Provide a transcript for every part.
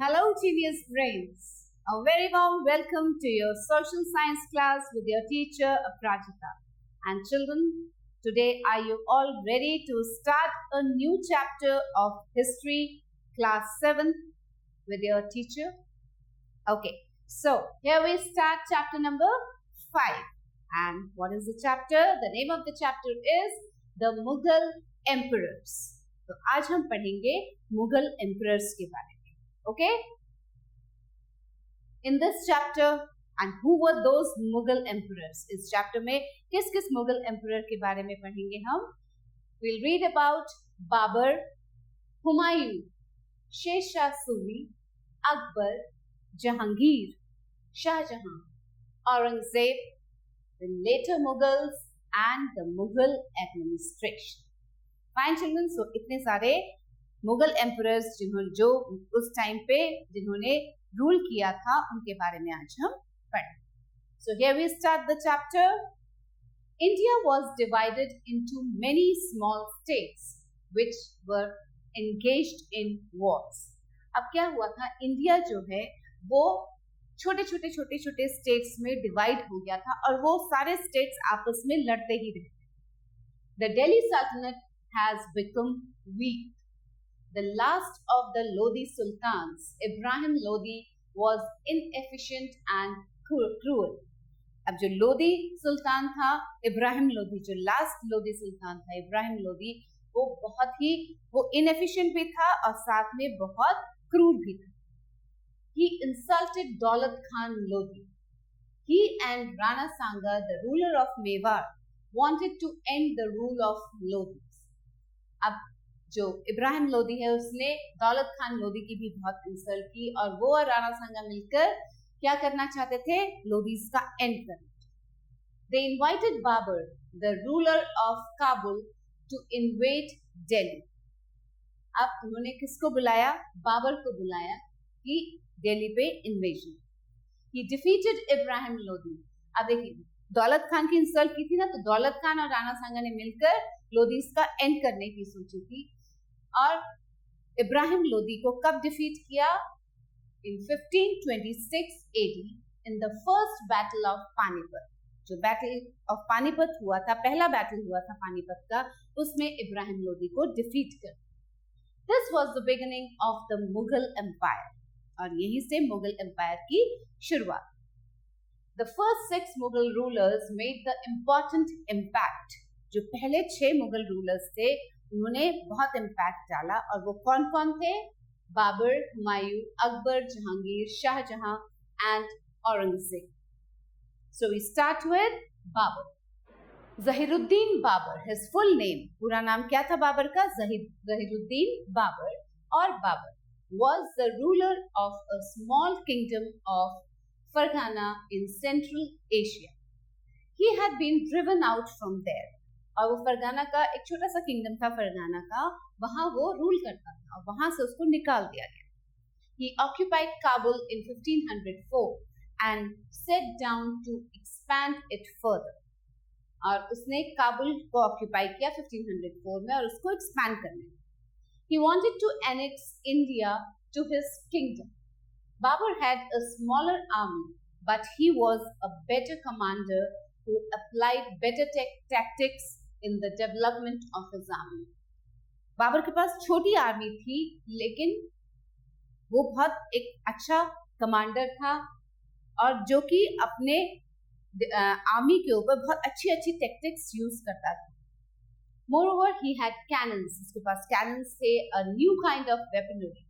Hello, genius brains. A very warm welcome to your social science class with your teacher, Aprajita. And children, today are you all ready to start a new chapter of history, class 7, with your teacher? Okay, so here we start chapter number 5. And what is the chapter? The name of the chapter is The Mughal Emperors. तो आज हम पढ़ेंगे Mughal emperors के बारे में. Okay? In this chapter, and who were those Mughal emperors? इस chapter में किस किस मुगल emperor के बारे में पढ़ेंगे हम? We'll read about Babar, Humayun, Sher Shah Suri, Akbar, Jahangir, Shahjahan, Aurangzeb, the later Mughals and the Mughal administration. Fine children, so इतने सारे मुगल एम्परर्स जो उस टाइम पे जिन्होंने रूल किया था उनके बारे में आज हम पढ़ें. So here we start the chapter. India was divided into many small states which were engaged in wars. अब क्या हुआ था, इंडिया जो है वो छोटे छोटे स्टेट्स में डिवाइड हो गया था और वो सारे स्टेट्स आपस में लड़ते ही रहे. The Delhi Sultanate has become weak. The last of the Lodi sultans, Ibrahim Lodi, was inefficient and cruel. अब जो लोदी सुल्तान था, इब्राहिम लोदी, जो लास्ट लोदी सुल्तान था इब्राहिम लोदी, वो बहुत ही इनएफिशिएंट भी था और साथ में बहुत क्रूर भी था. He insulted Daulat Khan Lodi. He and Rana Sanga, the ruler of Mewar, wanted to end the rule of Lodis. अब जो इब्राहिम लोदी है उसने दौलत खान लोदी की भी बहुत इंसल्ट की और वो और राणा सांगा मिलकर क्या करना चाहते थे, लोदीज का एंड करना. They invited Babur, the ruler of Kabul, to invade Delhi. अब उन्होंने किसको बुलाया, बाबर को बुलाया कि दिल्ली पे invasion. He defeated Ibrahim Lodi. अब देखिए दौलत खान की इंसल्ट की थी ना, तो दौलत खान और राणा सांगा ने मिलकर लोदीज का एंड करने की सोची थी. और इब्राहिम लोदी को कब डिफीट किया, इन 1526 AD in the first battle of Panipat. जो बैटल ऑफ पानीपत हुआ था, पहला बैटल हुआ था पानीपत का, उसमें इब्राहिम लोदी को डिफीट कर. This was the beginning of the Mughal empire और यहीं से मुगल एम्पायर की शुरुआत. The first 6 Mughal rulers made the important impact. जो पहले 6 मुगल रूलर्स थे उन्होंने बहुत इम्पैक्ट डाला और वो कौन कौन थे, Babur, Humayun, Akbar, Jahangir, Shah Jahan and Aurangzeb. So we start with Babur. Zahiruddin Babur, his full name, पूरा नाम क्या था बाबर का, जहीरुद्दीन बाबर. और Babar was the ruler of a small kingdom of Farghana in Central Asia. He had been driven out from there. और वो फरगाना का एक छोटा सा किंगडम था, फरगाना का, वहां वो रूल करता था और वहां से उसको निकाल दिया गया. He occupied Kabul in 1504 and set down to expand it further. और उसने काबुल को ऑक्यूपाई किया 1504 में और उसको एक्सपैंड करने. He wanted to annex India to his kingdom. Babur had a smaller army, but he was a better commander who applied better tactics in the development of his army. Babar के पास छोटी army थी लेकिन वो बहुत एक अच्छा commander था और जो कि अपने आर्मी के ऊपर बहुत अच्छी टैक्टिक्स यूज करता था. Moreover, he had cannons. उसके पास cannons थे, a new kind of weaponry.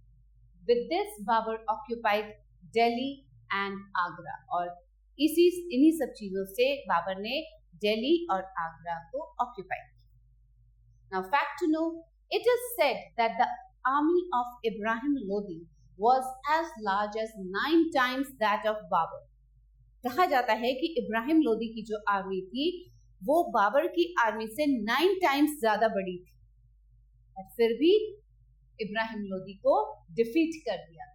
With this, Babur occupied Delhi and Agra. और इन्हीं सब चीजों से बाबर ने दिल्ली और आगरा को ऑक्यूपाई किया. Now, fact to know, it is said that the army of Ibrahim Lodi was as large as 9 times that of Babur. कहा जाता है कि इब्राहिम लोदी की जो आर्मी थी वो बाबर की आर्मी से 9 टाइम्स ज्यादा बड़ी थी और फिर भी इब्राहिम लोदी को डिफीट कर दिया.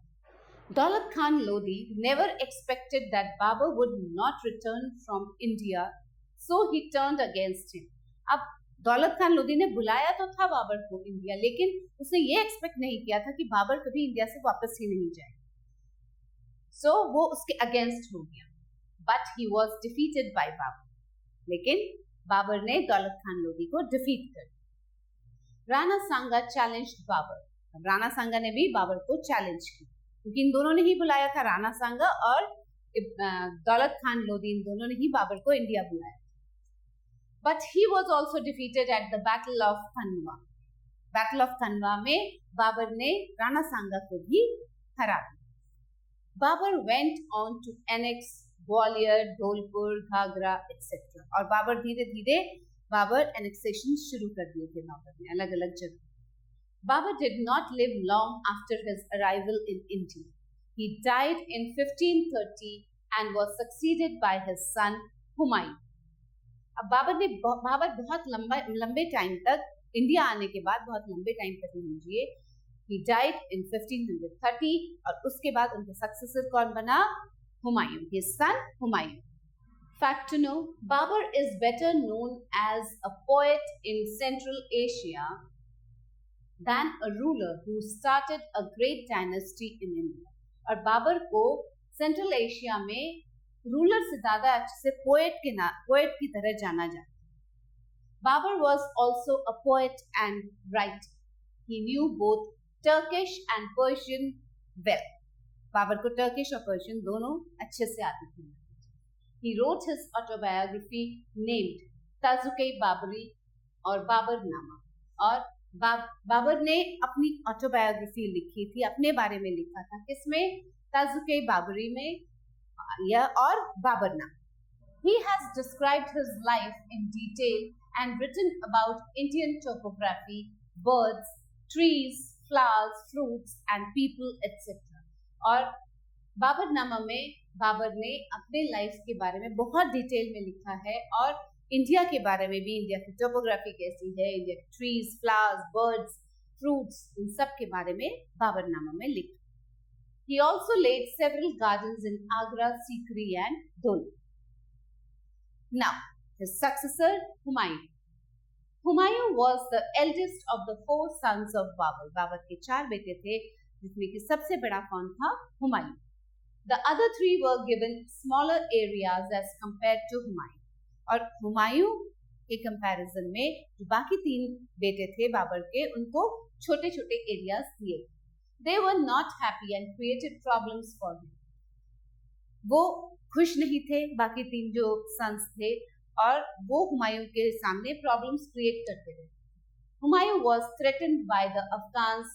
Daulat Khan Lodi never expected that Babur would not return from India, so he turned against him. अब दौलत खान लोदी ने बुलाया तो था बाबर को इंडिया, लेकिन उसने ये एक्सपेक्ट नहीं किया था कि बाबर कभी इंडिया से वापस ही नहीं जाए. सो वो उसके अगेंस्ट हो गया, but he was defeated by Babur. लेकिन बाबर ने दौलत खान लोधी को डिफीट कर दिया। राणा सांगा चैलेंज्ड बाबर। राणा सांगा ने भी बाबर को चैलेंज किया, क्योंकि इन दोनों ने ही बुलाया था, राणा सांगा और दौलत खान लोधी, इन दोनों ने ही बाबर को इंडिया बुलाया। But he was also defeated at the battle of Khanwa. Battle of Khanwa में बाबर ने राणा सांगा को भी हरा दिया। Babur went on to annex Gwalior, Dholpur, Ghaghra etcetera. और बाबर धीरे धीरे बाबर एनेक्सेशन शुरू कर दिए थे नौकर में, अलग अलग जगह। Babur did not live long after his arrival in India. He died in 1530 and was succeeded by his son Humayun. अब बाबर बहुत लंबे टाइम तक, इंडिया आने के बाद बहुत लंबे टाइम तक नहीं जिए। He died in 1530 और उसके बाद उनका सक्सेसर कौन बना? Humayun, his son Humayun. Fact to know, Babur is better known as a poet in Central Asia than a ruler who started a great dynasty in India। और बाबर को सेंट्रल एशिया में ruler से ज्यादा अच्छे से पोएट की तरह जाना जाता है। Babar was also a poet and writer. He knew both Turkish and Persian well. Babar को टर्किश और पर्शियन दोनों अच्छे से आती थी। He wrote his autobiography named ताजुक-ए-बाबरी और बाबरनामा। और बाबर ने अपनी ऑटोबायोग्राफी लिखी थी, अपने बारे में लिखा था, किसमें? ताजुक-ए-बाबरी में या और Baburnama. He has described his life in detail and written about Indian topography, birds, trees, flowers, fruits and people etc. और बाबरनामा में बाबर ने अपने लाइफ के बारे में बहुत डिटेल में लिखा है, और इंडिया के बारे में भी, इंडिया की टोपोग्राफी कैसी है, इंडिया की ट्रीज, फ्लावर्स, बर्ड्स, फ्रूट्स, इन सब के बारे में बाबरनामा में लिखा। He also laid several gardens in Agra, Sikri and Dhoni. Now, his successor Humayun. Humayun was the eldest of the 4 sons of Babur. Babar के 4 बेटे थे, जिसमें कि सबसे बड़ा कौन था? Humayun. The other 3 were given smaller areas as compared to Humayun। और हुमायूं के कंपैरिजन में जो बाकी 3 बेटे थे बाबर के, उनको छोटे छोटे एरियाज दिए। They were not happy and created problems for him। वो खुश नहीं थे, बाकी 3 जो सन्स थे, और वो हुमायूं के सामने प्रॉब्लम्स क्रिएट करते थे। Humayun was threatened by the Afghans,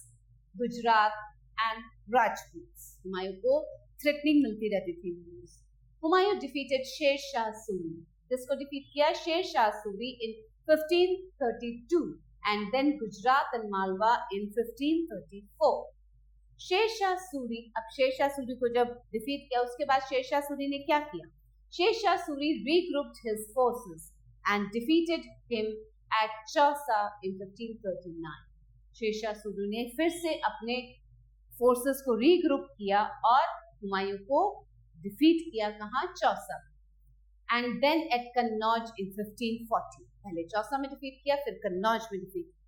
Gujarat and Rajputs। Humayun को थ्रेटनिंग मिलती रहती थी। हुमायूं defeated शेर शाह सूरी। जिसको डिफीट किया? Sher Shah Suri in 1532 and then Gujarat and Malwa in 1534। Sher Shah Suri, अब शेर शाह सूरी को जब डिफीट किया, उसके बाद शेर शाह सूरी ने क्या किया? Sher Shah Suri regrouped his forces and defeated him at Chausa in 1539। Sher Shah Suri ने फिर से अपने फोर्सेस को रीग्रुप किया और हुमायूं को डिफीट किया। कहाँ? Chausa. And then at Kannauj in 1540। पहले चौसा में डिफीट किया, फिर कन्नौज में डिफीट किया।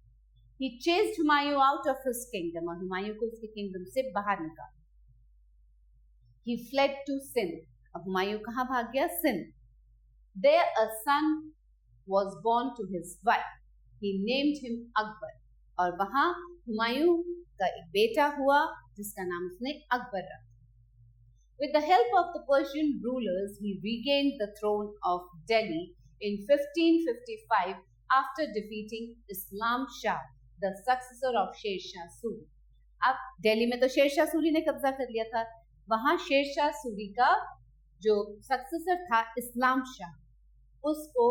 He chased Humayun out of his kingdom। और हुमायूं को उसके किंगडम से बाहर निकाला। He fled to Sindh। अब हुमायूं कहाँ भाग गया? Sindh. There a son was born to his wife। He named him Akbar. और वहां हुमायूं का एक बेटा हुआ जिसका नाम उसने अकबर रखा। With the help of the Persian rulers, he regained the throne of Delhi in 1555 after defeating Islam Shah, the successor of Sher Shah Suri। अब दिल्ली में तो शेर शाह सूरी ने कब्जा कर लिया था, वहां शेर शाह सूरी का जो सक्सेसर था इस्लाम शाह, उसको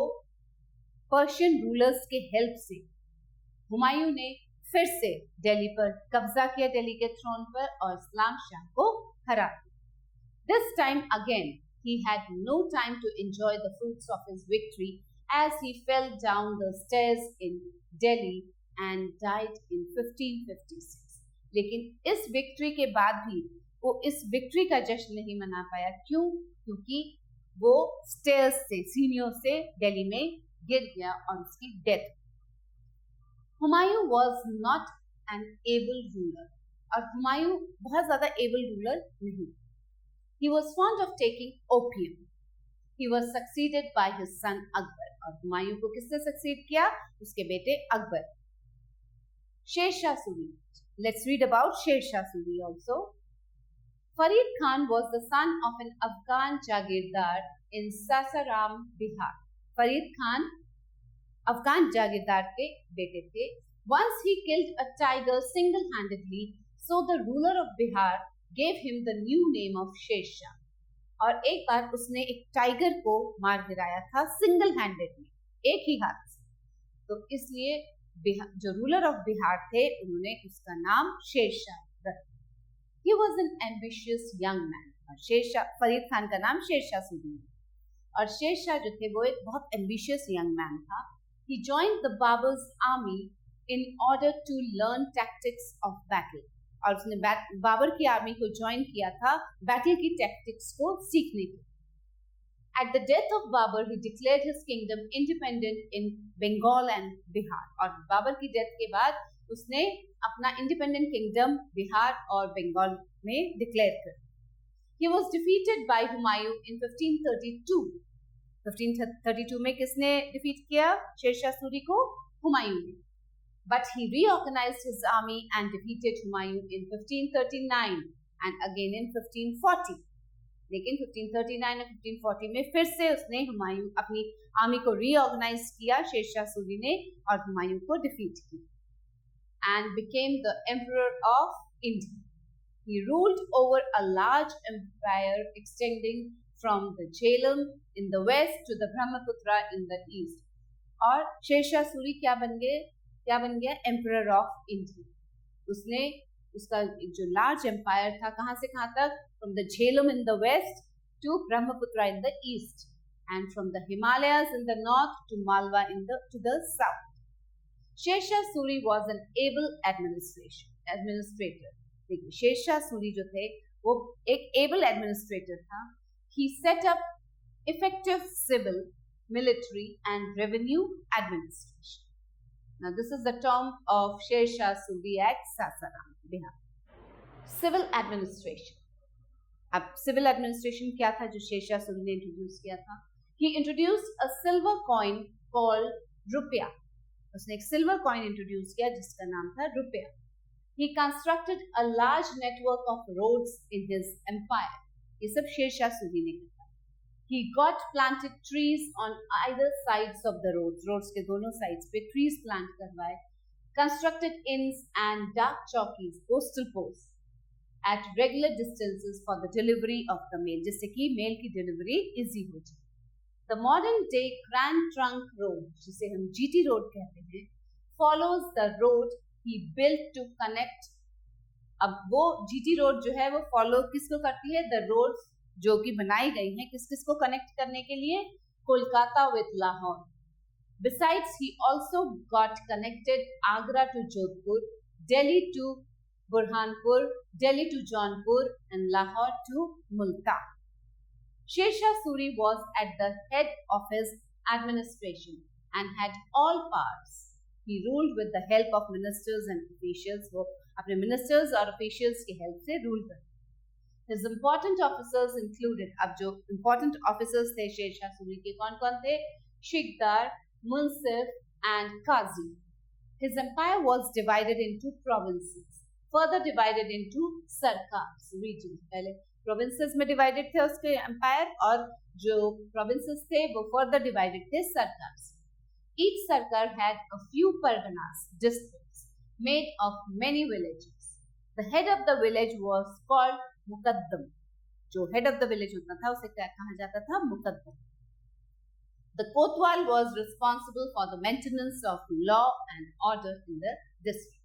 पर्शियन रूलर्स के हेल्प से हुमायूं ने फिर से दिल्ली पर कब्जा किया, दिल्ली के थ्रोन पर, और इस्लाम शाह को हरा दिया। This time again, he had no time to enjoy the fruits of his victory as he fell down the stairs in Delhi and died in 1556। लेकिन इस विक्ट्री के बाद भी वो इस विक्ट्री का जश्न नहीं मना पाया। क्यों? क्योंकि वो स्टेयर्स से, सीढ़ियों से दिल्ली में गिर गया और उसकी death. Humayun was not an able ruler। और हुमायूं बहुत ज्यादा एबल रूलर नहीं। He was fond of taking opium. He was succeeded by his son Akbar. और हुमायूं को किसने सक्सीड किया? उसके बेटे Akbar. Sher Suri. Let's read about Sher Suri also. Farid Khan was the son of an Afghan jagirdar in Sasaram, Bihar. Farid Khan Afghan jagirdar के बेटे थे. Once he killed a tiger single-handedly, so the ruler of Bihar gave him the new name of Sher Shah. और एक बार उसने एक tiger को मार गिराया था सिंगल हैंडेडली, एक ही हाथ से. तो इसलिए जो रूलर ऑफ बिहार थे उन्होंने उसका नाम शेरशाह रखा. He was an ambitious young man. और शेरशाह, फरीद खान का नाम शेरशाह सूरी है. और शेरशाह जो थे वो एक बहुत ambitious young man था. He joined the Babur's army in order to learn tactics of battle. और उसने बाबर की आर्मी को ज्वाइन किया था बैटल की टैक्टिक्स को सीखने के. At the death of Babur, he declared his kingdom independent in Bengal and Bihar. और बाबर की डेथ के बाद उसने अपना इंडिपेंडेंट किंगडम बिहार और बंगाल में डिक्लेयर कर. He was defeated by Humayun in 1532. 1532 में किसने डिफीट किया शेरशाह सूरी को? हुमायूं ने. But he reorganized his army and defeated Humayun in 1539 and again in 1540. लेकिन 1539 और 1540 में फिर से उसने हुमायूं अपनी आर्मी को रीऑर्गेनाइज किया शेरशाह सूरी ने और हुमायूं को डिफीट किया and became the emperor of India. He ruled over a large empire extending from the Jhelum in the west to the Brahmaputra in the east. और शेरशाह सूरी क्या बन गया? Emperor of India. उसने उसका जो लार्ज एम्पायर था कहां से कहां तक? From the Jhelum in the west to Brahmaputra in the east and from the Himalayas in the north to Malwa to the south. Sher Shah Suri was an able administrator. देखिए शेरशाह सूरी जो थे वो एक एबल एडमिनिस्ट्रेटर था. He set up effective civil, military and revenue administration. Now this is the tomb of Sher Shah Suri at Sasaram, Bihar. Civil administration. अब civil administration क्या था जो शेरशाह सूरी ने इंट्रोड्यूस किया था? He introduced a silver coin called रुपया. उसने एक सिल्वर कॉइन इंट्रोड्यूस किया जिसका नाम था रुपया. He constructed a large network of roads in his empire. ये सब शेरशाह सूरी ने किया. He got planted trees on either sides of the roads. Roads के दोनों sides पे trees plant करवाए. Constructed inns and dark chowkis, postal posts, at regular distances for the delivery of the mail, जिससे कि mail की delivery easy हो जाए. The modern day Grand Trunk Road, जिसे हम GT Road कहते हैं, follows the road he built to connect. अब वो GT Road जो है वो follow किसको करती है? The roads जो कि बनाई गई हैं किस को कनेक्ट करने के लिए? Kolkata with Lahore. Besides, he also got connected Agra to Jodhpur, Delhi to Burhanpur, Delhi to Jaunpur, and Lahore to Multan. Sher Suri was at the head of his administration and had all powers. He ruled with the help of ministers and officials. वो अपने ministers और officials की help से rule करते. His important officers included, अब जो important officers थे शेरशाह सूरी के कौन-कौन थे? शिकदार, मुंसिफ and Qazi. His empire was divided into provinces, further divided into sarkars, regions. पहले provinces में divided थे उसके empire और जो provinces थे वो further divided थे sarkars. Each sarkar had a few parganas, districts, made of many villages. The head of the village was called Muqaddam. जो हेड ऑफ द विलेज होता था उसे क्या कहा जाता था? Muqaddam. The Kotwal was responsible for the maintenance of law and order in the district.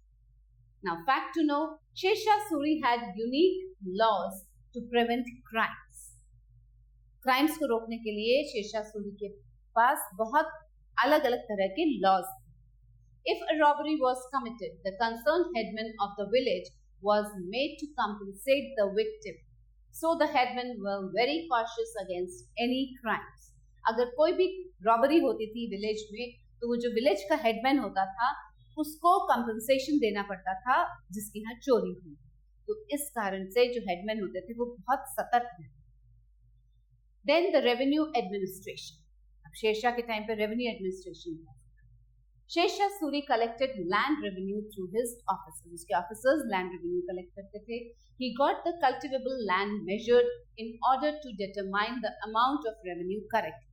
Now, fact to know, Sher Suri had unique laws to prevent crimes. Crimes को रोकने के लिए शेरशाह सूरी के पास बहुत अलग-अलग तरह के laws थे. If a robbery was committed, the concerned headman of the village was made to compensate the victim. So the headmen were very cautious against any crimes. अगर कोई भी रॉबरी होती थी विलेज में तो वो जो विलेज का हेडमैन होता था उसको कंपनसेशन देना पड़ता था जिसकी यहाँ चोरी हुई. तो इस कारण से जो हेडमैन होते थे वो बहुत सतर्क थे. Then the revenue administration. अब शेरशाह के टाइम पे revenue administration था. Sher Shah Suri collected land revenue through his officers. उसके officers land revenue collect करते थे. He got the cultivable land measured in order to determine the amount of revenue correctly.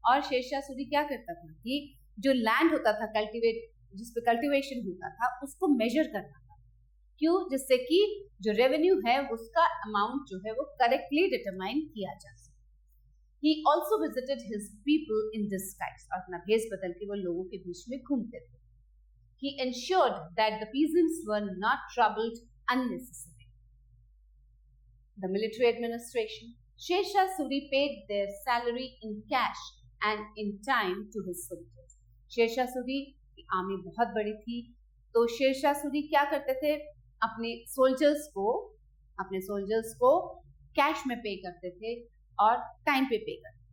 और शेरशाह सूरी क्या करता था कि जो लैंड होता था कल्टीवेट, जिस पे कल्टीवेशन होता था, उसको मेजर करता था. क्यों? जिससे कि जो रेवेन्यू है उसका अमाउंट जो है वो करेक्टली डिटरमाइन किया जा सके. He also visited his people in disguise. और अपना भेष बदल के वो लोगों के बीच में घूमते थे. He ensured that the peasants were not troubled unnecessarily. The military administration. Sher Shah Suri paid their salary in cash and in time to his soldiers. Sher Shah Suri की आर्मी बहुत बड़ी थी, तो शेर शाह सूरी क्या करते थे, अपने सोल्जर्स को कैश में पे करते थे और टाइम पे पे करते थे.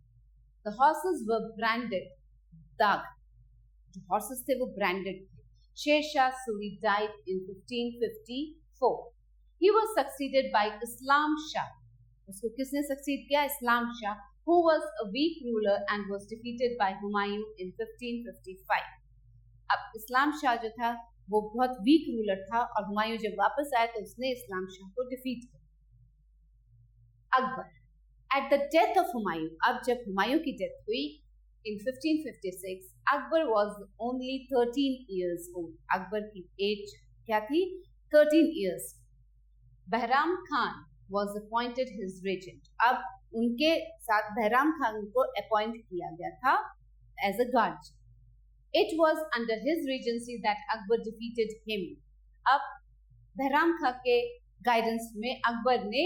The horses were branded दाग, जो हॉर्सेस थे वो ब्रांडेड थे. Sher Shah Suri died in 1554. He was succeeded by इस्लाम शाह. उसको किसने सक्सीड किया? इस्लाम Shah, who was a weak ruler and was defeated by Humayun in 1555. अब इस्लाम शाह जो था वो बहुत वीक रूलर था और हुमायूं जब वापस आया तो उसने इस्लाम शाह को डिफीट किया. Akbar. At the death of Humayun, अब जब हुमायूं की डेथ हुई in 1556, Akbar was only 13 years old. Akbar की एज क्या थी? 13 years. Bahram Khan was appointed his regent. अब उनके साथ बहराम खान को अपॉइंट किया गया था as a guard. It was under his regency that Akbar defeated Hemu. अब बहराम खान के गाइडेंस में अकबर ने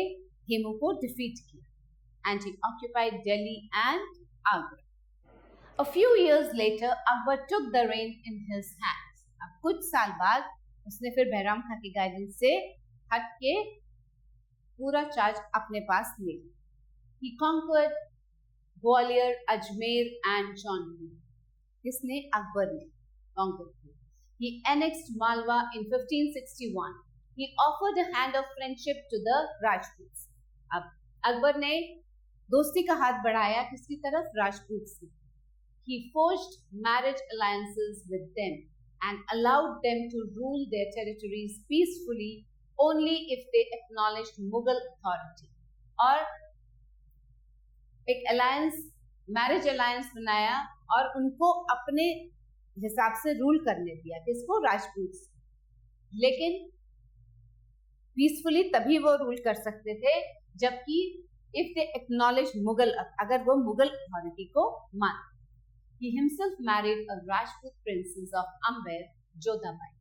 हेमू को डिफीट किया and he occupied Delhi and Agra. A few years later, Akbar took the reign in his hands. अब कुछ साल बाद उसने फिर बहराम खान के गाइडेंस से हट के पूरा चार्ज अपने पास ले लिया. He conquered Gwalior, Ajmer and Jaunpur. किसने? अकबर ने conquer किया. He annexed Malwa in 1561. He offered a hand of friendship to the Rajputs. अब अकबर ने दोस्ती का हाथ बढ़ाया किसकी तरफ? राजपूत से. He forged marriage alliances with them and allowed them to rule their territories peacefully only if they acknowledged Mughal authority. और एक अलायंस, मैरिज अलायंस बनाया और उनको अपने हिसाब से रूल करने दिया. किसको? राजपूत. लेकिन पीसफुली तभी वो रूल कर सकते थे जबकि इफ दे एक्नॉलेज मुगल, अगर वो मुगल अथॉरिटी को मान. He himself married a Rajput princess of Amber, Jodha Bai.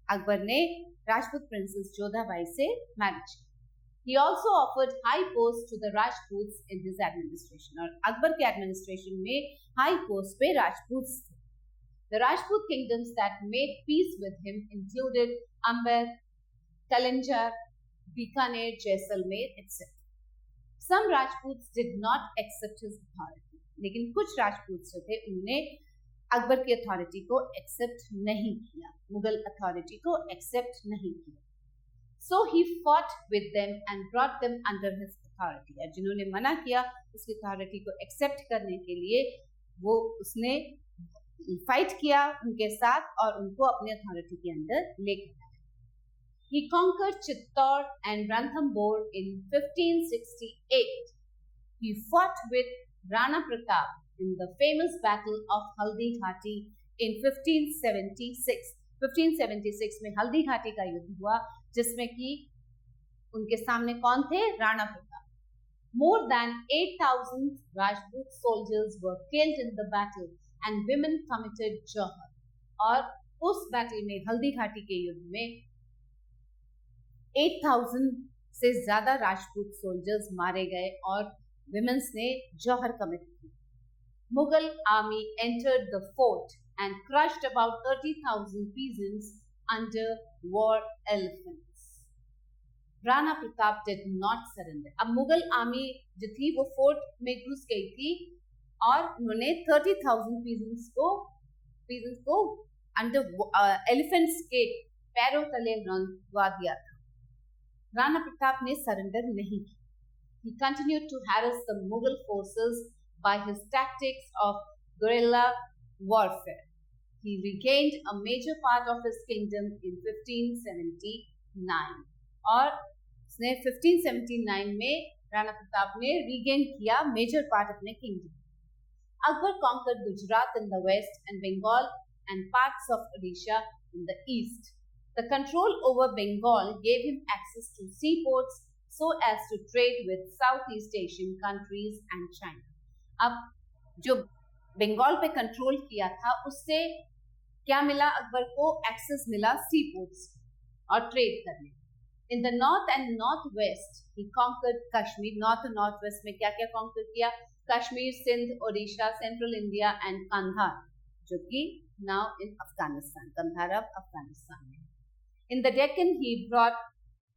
Akbar ने राजपूत प्रिंसेस जोधाबाई से मैरिज किया. He also offered high posts to the Rajputs in his administration. और अकबर के एडमिनिस्ट्रेशन में हाई पोस्ट पे राजपूत थे. The Rajput kingdoms that made peace with him included Amber, Kalinjar, Bikaner, Jaisalmer, etc. Some Rajputs did not accept his authority. लेकिन कुछ राजपूत जो थे उन्होंने अकबर की अथॉरिटी को एक्सेप्ट नहीं किया, मुगल अथॉरिटी को एक्सेप्ट नहीं किया. So he fought with them and brought them under his authority. और जिन्होंने मना किया उसकी अथॉरिटी को एक्सेप्ट करने के लिए वो उसने फाइट किया उनके साथ और उनको अपने अथॉरिटी के अंदर लेकर आया. He conquered Chittor and Ranthambore in 1568. He fought with Rana Pratap in the famous battle of Haldi Ghati in 1576. 1576 में हल्दी घाटी का युद्ध हुआ जिसमें कि उनके सामने कौन थे? Rana Pratap. More than 8,000 Rajput soldiers were killed in the battle and women committed jihad. और उस बैटल में, हल्दी घाटी के युद्ध में 8,000 से ज्यादा राजपूत सोल्जर्स मारे गए और विमेन्स ने जौहर कमिट की. Mughal army entered the fort and crushed about 30,000 peasants under war elephants. Rana Pratap did not surrender. अब मुगल आर्मी जो थी वो फोर्ट में घुस गई थी और उन्होंने 30,000 peasants को अंडर एलिफेंट्स के पैरों तले रंगवा दिया था. राणा प्रताप ने सरेंडर नहीं किया. He continued to harass the Mughal forces by his tactics of guerrilla warfare. He regained a major part of his kingdom in 1579 और उसने 1579 में राणा प्रताप ने रीगेन किया मेजर पार्ट अपने kingdom. Akbar conquered Gujarat in the west and Bengal and parts of Odisha in the east. The control over Bengal gave him access to seaports so as to trade with Southeast Asian countries and China. अब जो बंगाल पे control किया था उससे क्या मिला अकबर को? Access मिला सीपोर्ट्स और ट्रेड करने. In the north and north west he conquered Kashmir. North और नॉर्थ वेस्ट में क्या क्या कॉन्कर किया? Kashmir, Sindh, Odisha, central India and Kandahar, जो कि नाउ इन अफगानिस्तान. कंधार अब अफगानिस्तान में. In the Deccan he brought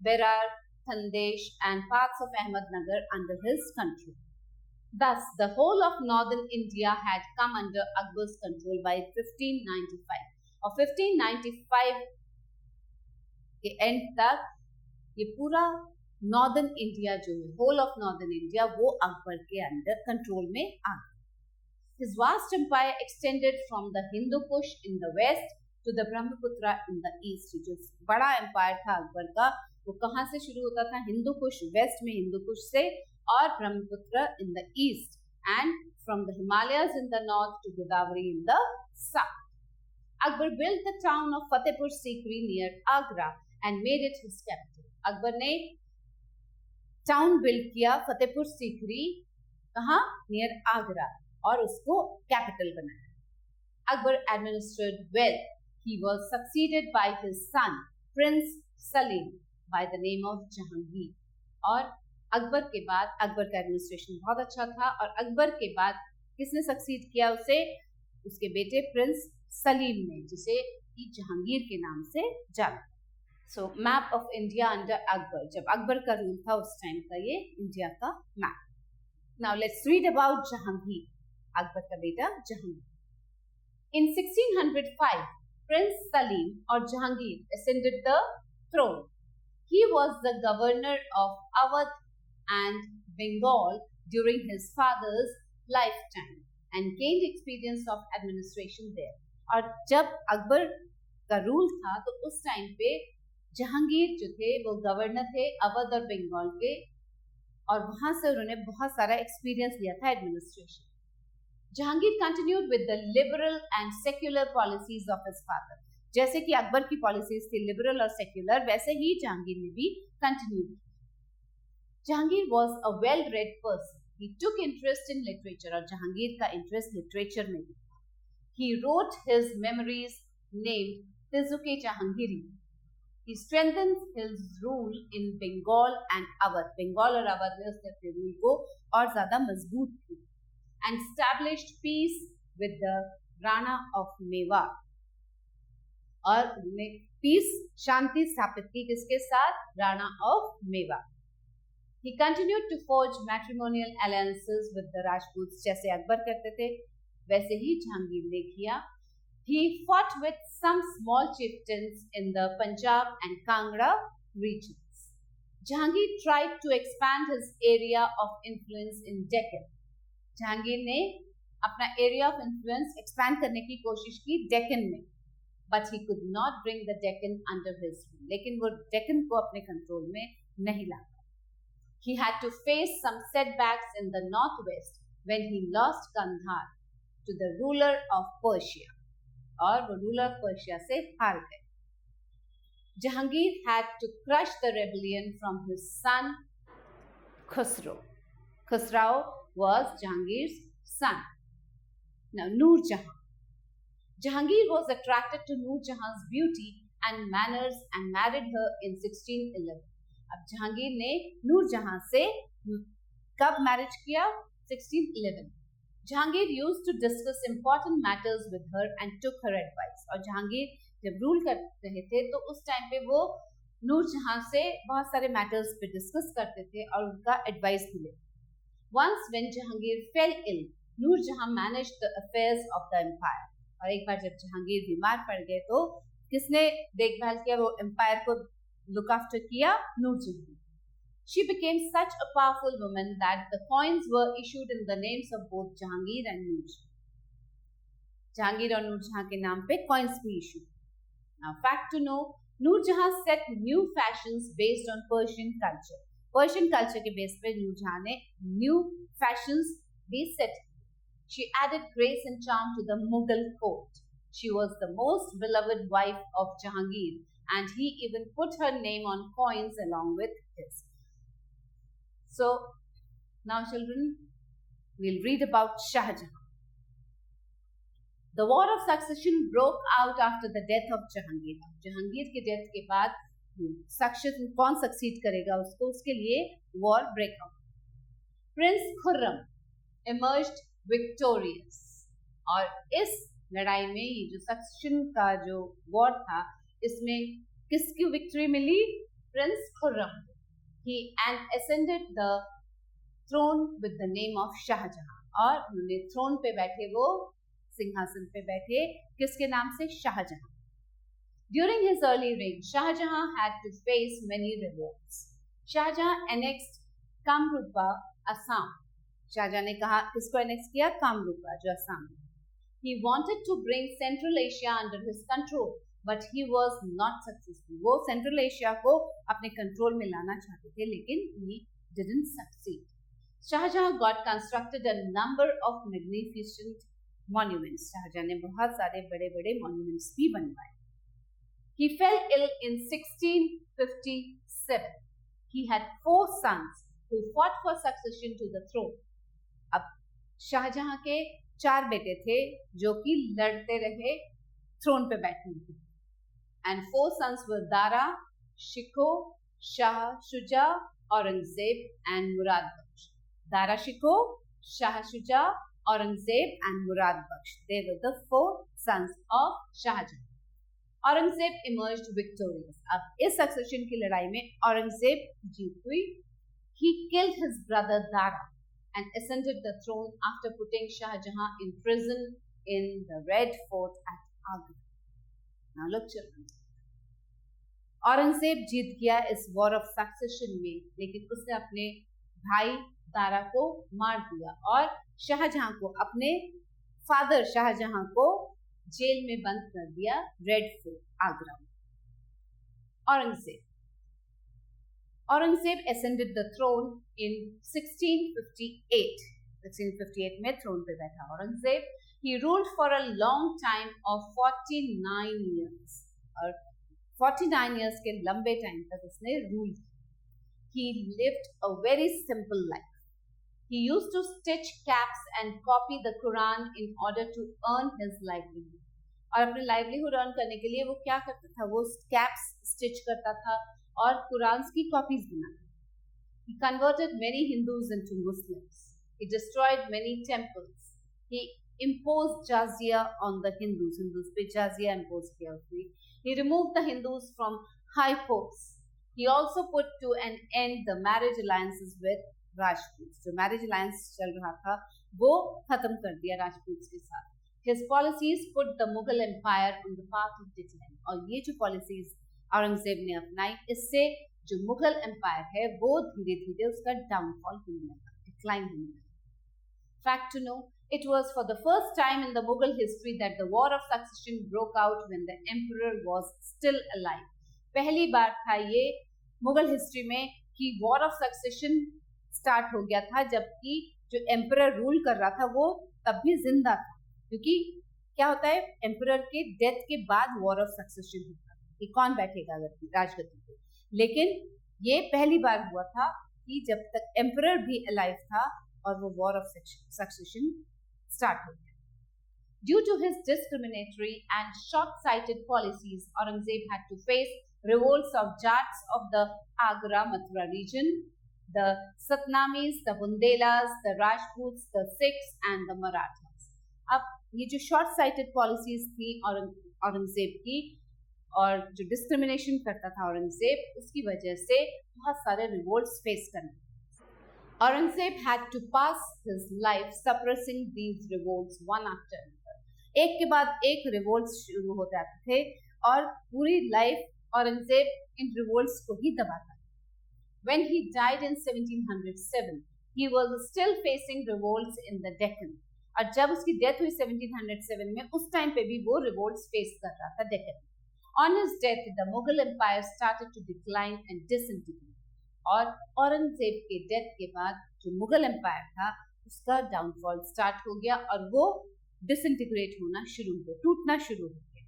Berar, Thandesh and parts of Ahmednagar under his control. Thus, the whole of northern India had come under Akbar's control by 1595. और 1595 के एंड तक ये पूरा नॉर्दर्न इंडिया जो है, होल ऑफ नॉर्दर्न इंडिया, वो अकबर के under control में आ गया. His vast empire extended from the Hindu Kush in the west to the Brahmaputra in the east. जो बड़ा एम्पायर था अकबर का, वो कहाँ से शुरू होता था? हिंदू कुश, वेस्ट में हिंदू कुश से, और Brahmaputra in the east, and from the Himalayas in the north to Godavari in the south. Akbar built the town of Fatehpur Sikri near Agra and made it his capital. Akbar ने टाउन बिल्ड किया फतेहपुर सीकरी, कहाँ? नियर आगरा, और उसको कैपिटल बनाया. Akbar administrated well. He was succeeded by his son Prince Salim by the name of Jahangir. और अकबर के बाद, अकबर का एडमिनिस्ट्रेशन बहुत अच्छा था, और अकबर के बाद किसने सक्सीड किया उसे? उसके बेटे प्रिंस सलीम ने, जिसे जहांगीर के नाम से जाना. So map of India under Akbar. जब अकबर का रूल था उस टाइम का ये इंडिया का map. Now let's read about Jahangir, Akbar का बेटा जहांगीर. इन 1605 प्रिंस सलीम और Jahangir ascended the throne. He was the governor of Awadh and Bengal during his father's lifetime and gained experience of administration there. और जब अकबर का रूल था तो उस टाइम पे जहांगीर जो थे वो गवर्नर थे अवध और बंगाल के, और वहां से उन्होंने बहुत सारा एक्सपीरियंस लिया था administration. Jahangir continued with the liberal and secular policies of his father. जैसे कि अकबर की पॉलिसीज थी लिबरल और सेक्युलर, वैसे ही जहांगीर ने भी कंटिन्यू की. Jahangir was a well read person. He took interest in literature, और जहांगीर का इंटरेस्ट लिटरेचर में भी था. He wrote his memories named Tuzuk Jahangiri. He strengthened his rule in Bengal and Awadh. Bengal और अवध में उसने अपने रूल को और ज्यादा मजबूत किया. And established peace with the Rana of Mewar. और उन्होंने पीस, शांति स्थापित की किसके साथ? Rana of Mewar. He continued to forge matrimonial alliances with the Rajputs. जैसे अकबर करते थे वैसे ही जहांगीर ने किया. He fought with some small chieftains in the Punjab and Kangra regions. Jahangir tried to expand his area of influence in Deccan. Jahangir ने अपना area of influence expand करने की कोशिश की डेक्कन में, but he could not bring the Deccan under his rule. लेकिन वो डेक्कन को अपने कंट्रोल में नहीं ला. He had to face some setbacks in the northwest when he lost Kandahar to the ruler of Persia. और वो रूलर ऑफ पर्शिया से हार गए. Jahangir had to crush the rebellion from his son Khusro. Khusrau was Jahangir's son. Now, Noor Jahan. Jahangir was attracted to Noor Jahan's beauty and manners and married her in 1611. अब जहांगीर ने नूर जहां से कब marriage किया? 1611. Jahangir used to discuss important matters with her and took her advice. और जहांगीर जब rule कर रहे थे तो उस टाइम पे वो नूर जहां से बहुत सारे मैटर्स पे डिस्कस करते थे और उनका एडवाइस भी लेते. Once when Jahangir fell ill, Noor Jahan managed the affairs of the empire. और एक बार जब जहांगीर बीमार पड़ गए तो किसने देखभाल किया? वो एम्पायर को लुक आफ्टर किया? नूर जहां. She became such a powerful woman that the coins were issued in the names of both Jahangir and Noor Jahan. Jahangir और नूर जहां के नाम पे coins भी issue. Now, fact to know, Noor Jahan set new fashions based on Persian culture. Persian culture के base पे नूर जहां ने new fashions भी set. She added grace and charm to the Mughal court. She was the most beloved wife of Jahangir, and he even put her name on coins along with his. So, now children, we'll read about Shah Jahan. The war of succession broke out after the death of Jahangir. Jahangir के death के बाद succession कौन succeed करेगा उसको, उसके लिए war break out. Prince Khurram emerged victorious. और इस लड़ाई में ये जो सक्सेशन का जो वॉर था, इसमें किसकी विक्ट्री मिली? Prince Khurram. He ascended the throne with the name of Shah Jahan. और उन्होंने थ्रोन पे बैठे, वो सिंहासन पे बैठे किसके नाम से? Shahjahan. During his early reign, Shahjahan had to face many revolts. Shahjahan annexed Kamrupa, Assam. Shahjahan ने कहा किसको एनेक्स किया? कामरूपा, जो असम है. He wanted to bring Central Asia under his control, but he was not successful. वो Central Asia को अपने control में लाना चाहते थे, लेकिन he didn't succeed. Shahjahan got constructed a number of magnificent monuments. Shahjahan ने बहुत सारे बड़े-बड़े monuments भी बनवाए. He fell ill in 1657. He had 4 sons who fought for succession to the throne. अब शाहजहां के 4 बेटे थे जो कि लड़ते रहे थ्रोन पे बैठने के लिए. And 4 sons were Dara, Shikoh, Shah Shuja, Aurangzeb and Murad Bakhsh. Dara Shikoh, Shah Shuja, Aurangzeb and Murad Bakhsh. They were the 4 sons of Shah Jahan. Aurangzeb emerged victorious. अब इस सक्सेशन की लड़ाई में औरंगजेब जीत हुई. He killed his brother Dara and ascended the throne after putting Shah Jahan in prison in the Red Fort at Agra. Now look children, Aurangzeb जीत गया इस war of succession में, लेकिन उसने अपने भाई दारा को मार दिया और शाहजहां को, अपने फादर शाहजहां को जेल में बंद कर दिया रेड फोर्ट आगरा में. Aurangzeb ascended the throne in 1658. 1658 में थ्रोन पे बैठा Aurangzeb. He ruled for a long time of 49 years. और 49 years के लंबे टाइम तक उसने रूल किया. He lived a very simple life. He used to stitch caps and copy the Quran in order to earn his livelihood. और अपने livelihood earn करने के लिए वो क्या करता था? वो caps stitch करता था और कुरान की कॉपीज बनाता. He converted many Hindus into Muslims. He destroyed many temples. He imposed jizya on the Hindus. Hindus पे jizya impose किया उसने. He removed the Hindus from high posts. He also put to an end the marriage alliances with Rajputs. जो marriage alliance चल रहा था वो खत्म कर दिया राजपूत के साथ. His policies put the Mughal Empire on the path of decline. और ये जो policies औरंगजेब ने अपनाई, इससे जो मुगल एम्पायर है वो धीरे धीरे उसका डाउनफॉल होने लगा, डिक्लाइन होने लगा. Fact to know, it was for the first time in the Mughal history that the war of succession broke out when the emperor was still alive. पहली बार था ये मुगल हिस्ट्री में कि वॉर ऑफ सक्सेशन स्टार्ट हो गया था जबकि जो एम्परर रूल कर रहा था वो तब भी जिंदा था. क्योंकि क्या होता है, एम्परर के डेथ के बाद वॉर ऑफ सक्सेशन होता है कि कौन बैठेगा राजगद्दी पे. लेकिन ये पहली बार हुआ था कि जब तक एम्परर भी अलाइव था और वो वॉर ऑफ सक्सेशन स्टार्ट हो गया. Due to his discriminatory and short-sighted policies, Aurangzeb had to face revolts of Jats of the Agra-Mathura region, the Satnamis, the Bundelas, the Rajputs, the Sikhs and the Marathas. अब ये जो short-sighted policies थी औरंगजेब की और जो discrimination करता था औरंगजेब, उसकी वजह से बहुत सारे रिवोल्ट्स फेस करने. Aurangzeb had to pass his life suppressing these revolts one after another. एक के बाद एक रिवोल्ट्स शुरू हो जाते थे और पूरी लाइफ औरंगजेब इन रिवोल्ट्स को ही दबाता. When he died in 1707, he was still facing revolts in the Deccan. और जब उसकी डेथ हुई 1707 में, उस टाइम पे भी वो रिवोल्ट्स फेस कर रहा था Deccan. On his death, the Mughal Empire started to decline and disintegrate. और औरंगजेब के डेथ के बाद जो मुगल एम्पायर था उसका डाउनफॉल स्टार्ट हो गया और वो डिसइंटीग्रेट होना शुरू हो गया, टूटना शुरू हो गया।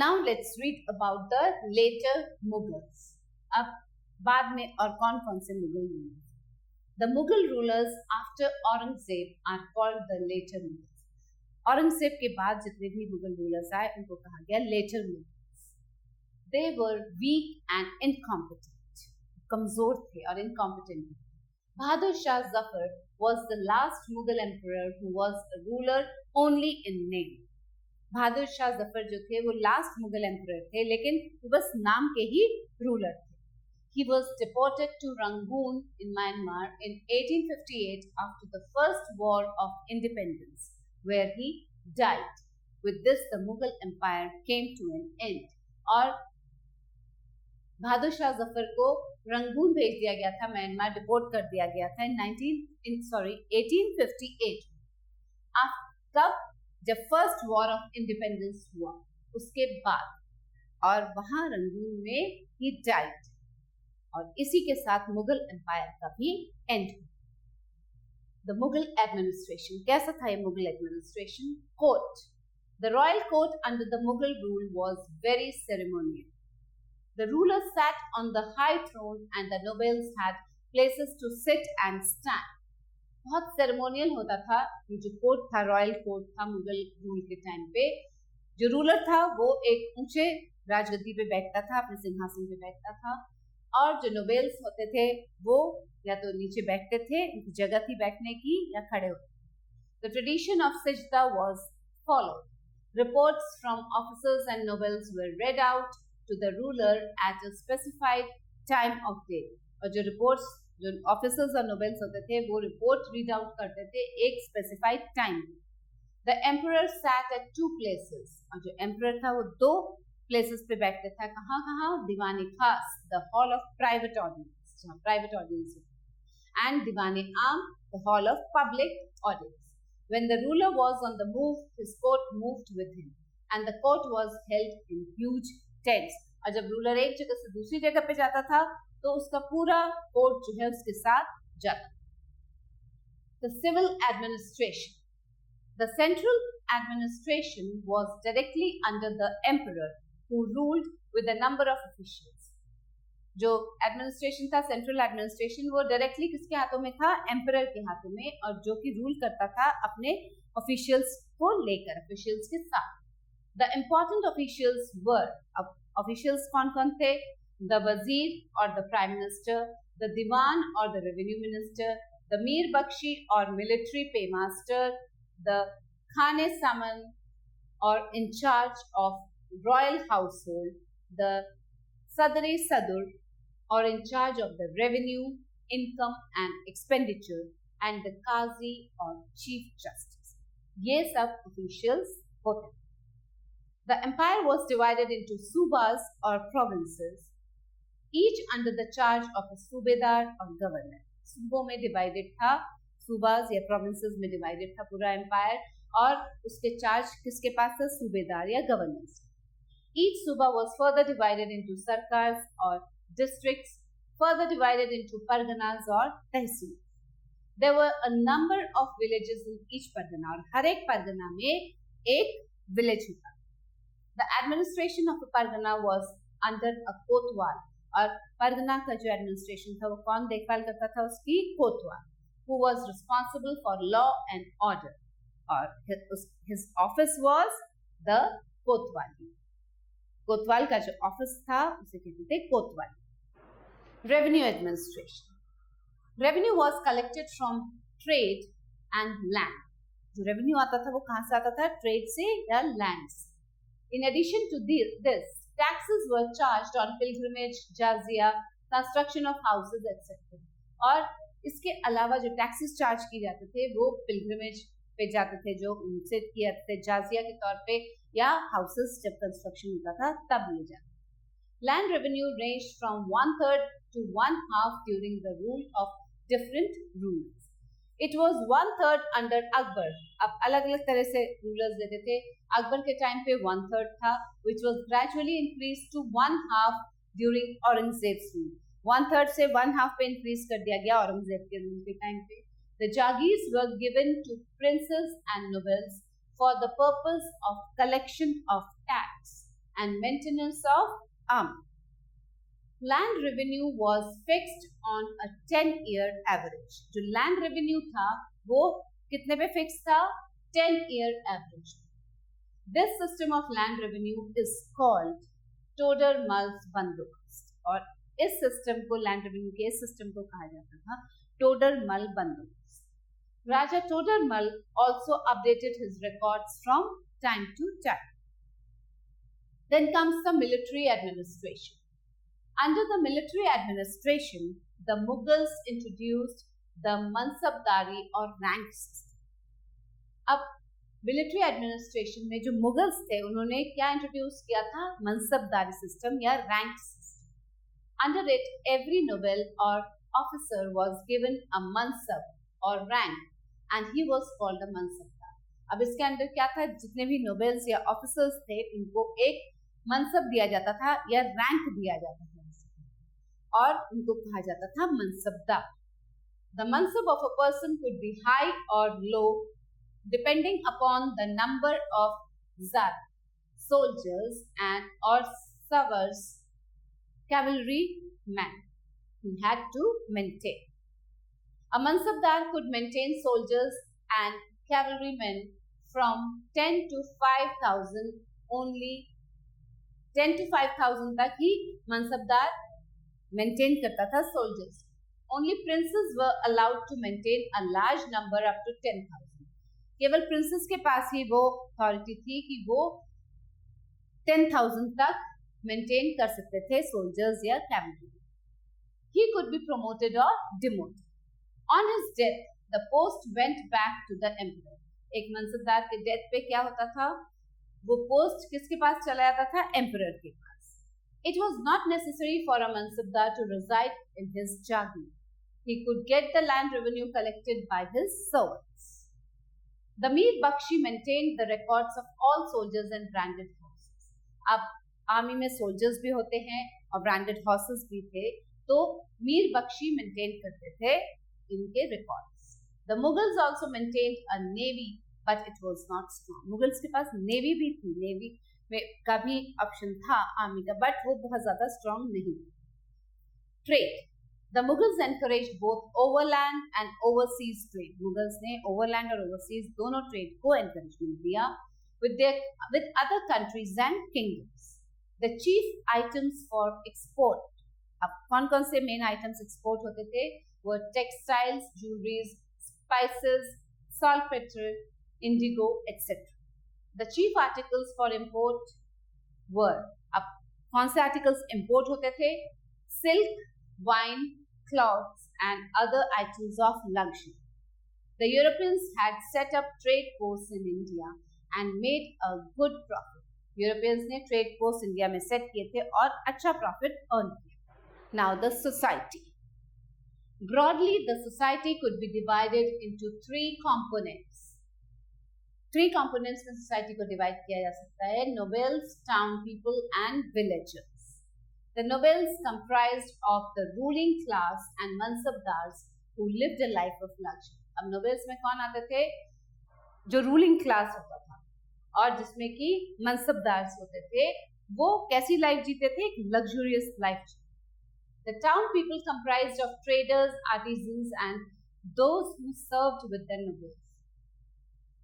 Now let's read about the later Mughals. अब बाद में और कौन कौन से Mughal rulers? The Mughal rulers after Aurangzeb are called the later Mughals. Aurangzeb के बाद जितने भी मुगल रूलर्स आए उनको कहा गया later Mughals. They were weak and incompetent, कमजोर थे और इनकॉम्पिटेंट थे। Bahadur Shah Zafar was the last Mughal emperor who was a ruler only in name. Bahadur Shah Zafar जो थे वो लास्ट मुगल एम्परर थे, लेकिन वो बस नाम के ही रूलर थे। He was deported to Rangoon in Myanmar in 1858 after the first war of independence, where he died. With this, the Mughal Empire came to an end. और बहादुर शाह जफर को रंगून भेज दिया गया था, म्यांमार डिपोर्ट कर दिया गया था 1858 कब? जब फर्स्ट वॉर ऑफ इंडिपेंडेंस हुआ उसके बाद, और वहां रंगून में ही डाइड। और इसी के साथ मुगल एम्पायर का भी एंड हुआ। द मुगल एडमिनिस्ट्रेशन, कैसा था ये Mughal administration? Court, the royal court under the Mughal rule was very ceremonial. The rulers sat on the high throne and the nobles had places to sit and stand. बहुत ceremonial होता था ये जो court था, royal court था Mughal rule के time पे। जो रूलर था वो एक ऊंचे राजगद्दी पे बैठता था, अपने सिंहासन पे बैठता था, और जो नोबेल्स होते थे वो या तो नीचे बैठते थे, उनकी जगह थी बैठने की, या खड़े होते। The tradition of sajda was followed. Reports from officers and nobles were read out to the ruler at a specified time of day. और जो रिपोर्ट्स, जो ऑफिसर्स और नोबेल्स होते थे वो रिपोर्ट रीड आउट करते थे एक specified time. The emperor sat at 2 places, और जो एम्परर था वो 2 प्लेसेस पे बैठते था। कहाँ कहाँ? दीवाने खास, the hall of private audience, जहाँ प्राइवेट ऑडियंस होती, एंड दीवाने आम, the hall of public audience. When the ruler was on the move, his court moved with him, and the court was held in huge tents. और जब ruler एक जगह से दूसरी जगह पे जाता था तो उसका पूरा कोर्ट जो है उसके साथ जाता। The civil administration, the central administration was directly under the emperor who ruled with a number of officials. जो एडमिनिस्ट्रेशन था, सेंट्रल एडमिनिस्ट्रेशन, वो डायरेक्टली किसके हाथों में था? एम्परर के हाथों में, और जो कि रूल करता था अपने ऑफिशियल्स को लेकर, ऑफिशियल्स के साथ। The important officials were, officials कौन-कौन थे? The wazir or the prime minister, the diwan or the revenue minister, the mir bakshi or military paymaster, the khane saman or in charge of royal household, the sadri sadur or in charge of the revenue, income and expenditure, and the qazi or chief justice. ये सब officials होते हैं। The empire was divided into subas or provinces, each under the charge of a सूबेदार or governor. सूबों में divided था, सूबाज या provinces में divided था पूरा empire, और उसके चार्ज किसके पास था? सूबेदार या governors। Each suba was further divided into sarkars or districts, further divided into parganas or tehsil. There were a number of villages in each pargana, और हर एक pargana में एक village होता। The administration of a pargana was under a kotwal, और परगना का जो administration था वो कौन देखभाल करता था? उसकी कोतवाल, who was responsible for law and order, और his office was the कोतवाली। कोतवाल का जो ऑफिस था उसे कहते थे कोतवाली। Revenue administration, revenue was collected from trade and land। जो रेवेन्यू आता था वो कहाँ से आता था? ट्रेड से या लैंड से। In addition to this, taxes were charged on pilgrimage, jizya, construction of houses, etc. और इसके अलावा जो टैक्सेस चार्ज किए जाते थे वो पिलग्रिमेज पे जाते थे, जो उनसे किए जाते थे जाजिया के तौर पे, या हाउसेस जब कंस्ट्रक्शन होता था तब लिए जाते। Land revenue ranged from 1/3 to one half during the rule of different rulers. It was one third under Akbar. अब अलग अलग तरह से rulers देते थे. अकबर के टाइम पे one third था, which was gradually increased to one half during Aurangzeb's rule. One third से one half पे increase कर दिया गया औरंगजेब के rule के टाइम पे. The Jagirs were given to princes and nobles for the purpose of collection of tax and maintenance of army. Land revenue was fixed on a 10-year average. जो land revenue था वो कितने पे fix था? 10-year average. This system of land revenue is called Todermal's बंदोबस्त और इस system को land revenue के इस system को कहा जाता था Todermal बंदोबस्त. Raja Todermal also updated his records from time to time. Then comes the military administration. Under the military administration, the Mughals introduced the Mansabdari or rank system. अब military administration में जो Mughals थे उन्होंने क्या introduce किया था? Mansabdari system या rank system. Under it, every noble or officer was given a mansab or rank and he was called a mansabdar. अब इसके अंदर क्या था? जितने भी nobles या officers थे उनको एक mansab दिया जाता था या rank दिया जाता था और उनको कहा जाता था mansabdar. The mansab of a person could be high or low depending upon the number of zat, soldiers and or savars, cavalry men he had to maintain. A mansabdar could maintain soldiers and cavalrymen from 10 to 5,000 only. 10 to 5,000 तक ही mansabdar maintain करता था soldiers. Only princes were allowed to maintain a large number up to 10,000. केवल princes के पास ही वो authority थी कि वो 10,000 तक maintain कर सकते थे soldiers या cavalry. He could be promoted or demoted. On his death, the post went back to the emperor. एक mansabdar के death पे क्या होता था? वो post किसके पास चला जाता था? Emperor के पास. It was not necessary for a mansabdar to reside in his jagir. He could get the land revenue collected by his servants. The Mir Bakshi maintained the records of all soldiers and branded horses. अब army में soldiers भी होते हैं और branded horses भी थे, तो Mir Bakshi maintain करते थे इनके records. The Mughals also maintained a navy, but it was not strong. Mughals के पास navy भी थी, navy में का भी ऑप्शन था आर्मी का, बट वो बहुत ज्यादा स्ट्रॉन्ग नहीं. Trade. The Mughals encourage both overland and overseas trade. Mughals ने ओवरलैंड और ओवरसीज दोनों ट्रेड को एनकरेजमेंट दिया with other countries and kingdoms. The chief items for export. अब कौन कौन से मेन आइटम्स एक्सपोर्ट होते थे? वो textiles, jewelleries, spices, saltpeter, indigo, etc. The chief articles for import were, अब कौन से articles import होते थे? Silk, wine, cloths and other items of luxury. The Europeans had set up trade posts in India and made a good profit. Europeans ने trade posts India में set किए थे और अच्छा profit earn किया. Now the society. Broadly, the society could be divided into three components. Three components में society को divide किया जा सकता है: nobles, town people and villagers. The nobles comprised of the ruling class and mansabdars who lived a life of luxury. अब nobles में कौन आते थे? जो ruling class होता था और जिसमें कि mansabdars होते थे, वो कैसी लाइफ जीते थे? एक luxurious life. The town people comprised of traders, artisans and those who served with the nobles.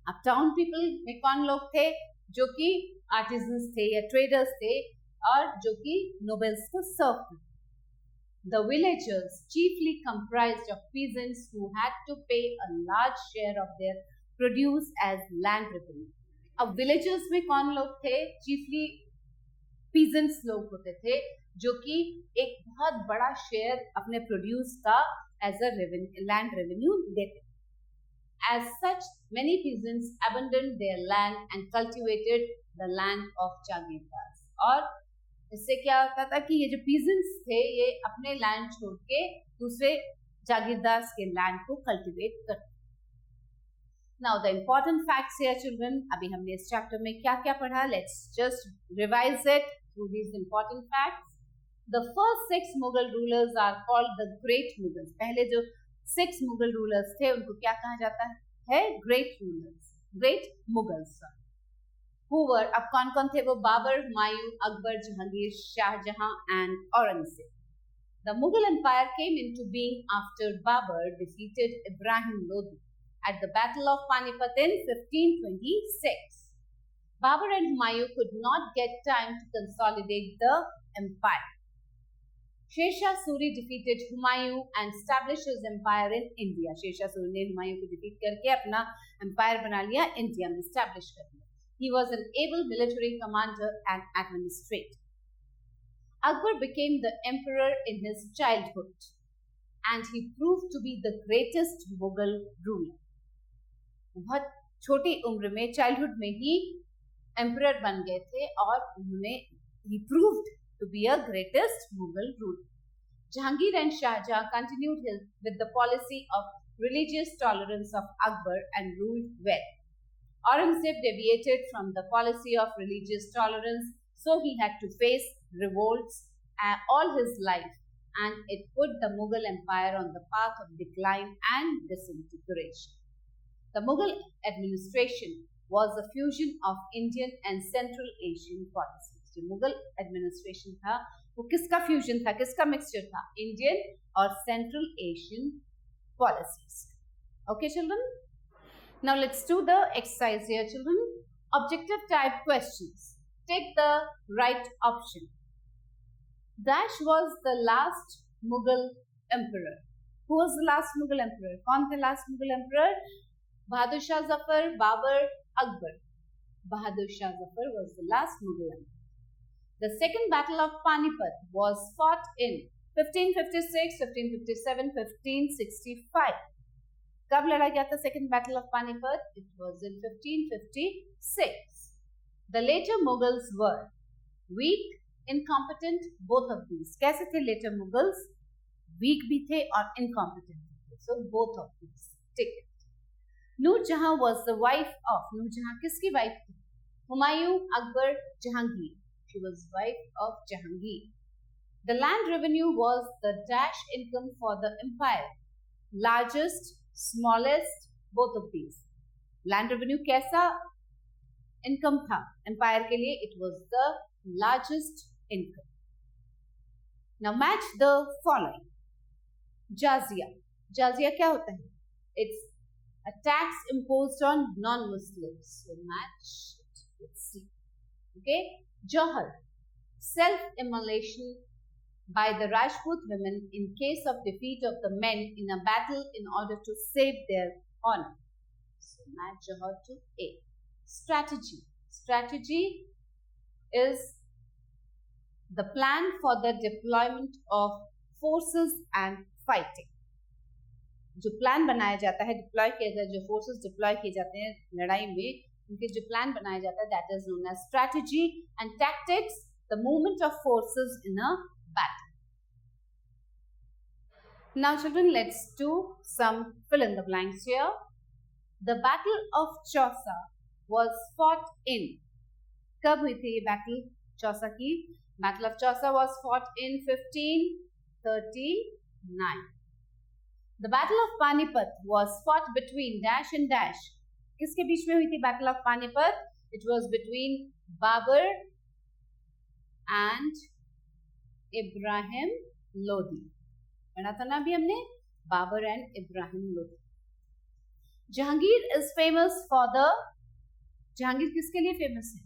अब टाउन पीपल में कौन लोग थे? जो कि आर्टिजन्स थे या ट्रेडर्स थे और जो कि नोबेल्स को सर्व करते. The villagers chiefly comprised of peasants who had to pay a large share of their produce as land revenue. अब villagers में कौन लोग थे? Chiefly peasants लोग होते थे जो कि एक बहुत बड़ा शेयर अपने प्रोड्यूस का एज अ लैंड रेवेन्यू देते. As such, many peasants abandoned their land and cultivated the land of Jagirdars. और इससे क्या होता था कि ये जो पीजेंट्स थे ये अपने लैंड छोड़ के दूसरे जागीरदार के लैंड को कल्टीवेट करते। Now the important facts here children, अभी हमने इस चैप्टर में क्या क्या पढ़ा, let's just revise it through these important facts. The first 6 Mughal rulers are called the great Mughals. पहले जो 6 मुगल रूलर्स थे उनको क्या कहा जाता है? Great rulers, great Mughals. Who were, अब कौन कौन थे वो? Babur, Humayun, Akbar, Jahangir, Shah Jahan and Aurangzeb. The Mughal Empire came into being after Babur defeated Ibrahim Lodi at the Battle of Panipat in 1526. Babur and Humayun could not get time to consolidate the empire. Sher Shah Suri defeated Humayun and established his empire in India. Sher Shah Suri ने हुमायूं को defeat करके अपना empire बना लिया, India में establish कर लिया. He was an able military commander and administrator. Akbar became the emperor in his childhood and he proved to be the greatest Mughal ruler. बहुत छोटी उम्र में, चाइल्डहुड में ही एम्परर बन गए थे और उन्होंने he proved to be a greatest Mughal ruler. Jahangir and Shahjahan continued with the policy of religious tolerance of Akbar and ruled well. Aurangzeb deviated from the policy of religious tolerance, so he had to face revolts all his life, and it put the Mughal Empire on the path of decline and disintegration. The Mughal administration was a fusion of Indian and Central Asian policies. जो Mughal administration था वो किसका fusion था, किसका mixture था? Indian और Central Asian policies. Okay, children? Now let's do the exercise here, children. Objective type questions. Take the right option. Dash was the last Mughal emperor. Who was the last Mughal emperor? कौन थे last Mughal emperor? Bahadur Shah Zafar, Babur, Akbar. Bahadur Shah Zafar was the last Mughal emperor. The second battle of Panipat was fought in 1556, 1557, 1565. कब लड़ा गया था second battle of Panipat? It was in 1556. The later Mughals were weak, incompetent, both of these. कैसे थे later Mughals? Weak भी थे और incompetent भी थे. So both of these. Take it. Noor Jahan was the wife of, Noor Jahan किसकी wife थी? Humayun, Akbar, Jahangir. She was wife of Jahangir. The land revenue was the dash income for the empire. Largest, smallest, both of these. Land revenue कैसा income था empire के लिए? It was the largest income. Now match the following. Jizya. Jizya क्या होता है? It's a tax imposed on non-Muslims. So match it. Let's see. Okay. Johar. Self-immolation by the Rajput women in case of defeat of the men in a battle in order to save their honor. So match Johar to A. Strategy. Strategy is the plan for the deployment of forces and fighting. जो plan बनाया जाता है, deploy किया जाता है, जो forces deploy किए जाते हैं लड़ाई में, उनके जो प्लान बनाया जाता है, that is known as strategy. And tactics, the movement of forces in a battle. Now children, let's do some fill in the blanks here. The Battle of Chausa was fought in, कब हुई थी ये battle Chausa की? Battle of Chausa was fought in 1539. The Battle of Panipat was fought between dash and dash. किसके बीच में हुई थी Battle of Panipat? It was between Babur and Ibrahim Lodi. पढ़ा था ना अभी हमने, Babur and Ibrahim Lodi. Jahangir is famous for the, Jahangir किसके लिए फेमस है?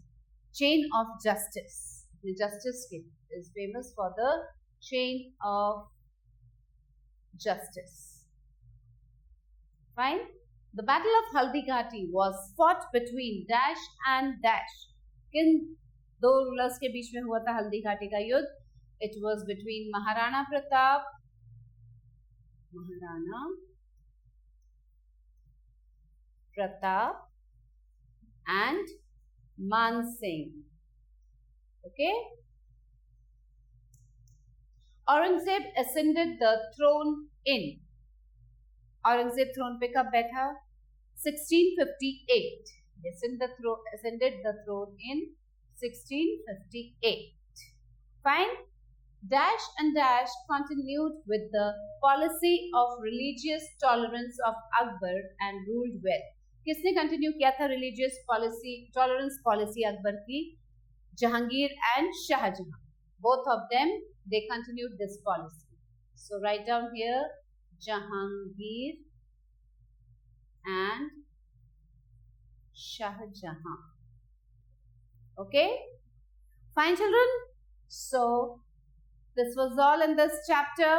Chain of justice. जस्टिस के is famous for the chain of justice. Fine. The battle of Haldighati was fought between dash and dash. किन दो रूलर्स के बीच में हुआ था हल्दी घाटी का युद्ध? It was between Maharana Pratap and Man Singh. Okay. Aurangzeb ascended the throne in, Aurangzeb throne पे कब बैठा? 1658. Ascended the throne in 1658. Fine. Dash and Dash continued with the policy of religious tolerance of Akbar and ruled well. किसने continue किया था religious policy, tolerance policy Akbar की? Jahangir and Shahjahan. Both of them, they continued this policy. So write down here Jahangir and Shahjahan. Okay, fine children. So this was all in this chapter.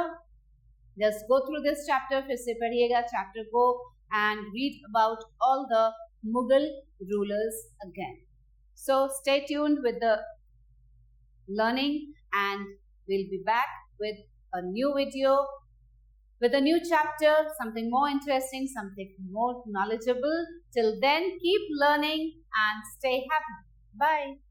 Just go through this chapter, फिर से पढ़िएगा chapter को and read about all the Mughal rulers again. So stay tuned with the learning and we'll be back with a new video, with a new chapter, something more interesting, something more knowledgeable. Till then, keep learning and stay happy. Bye.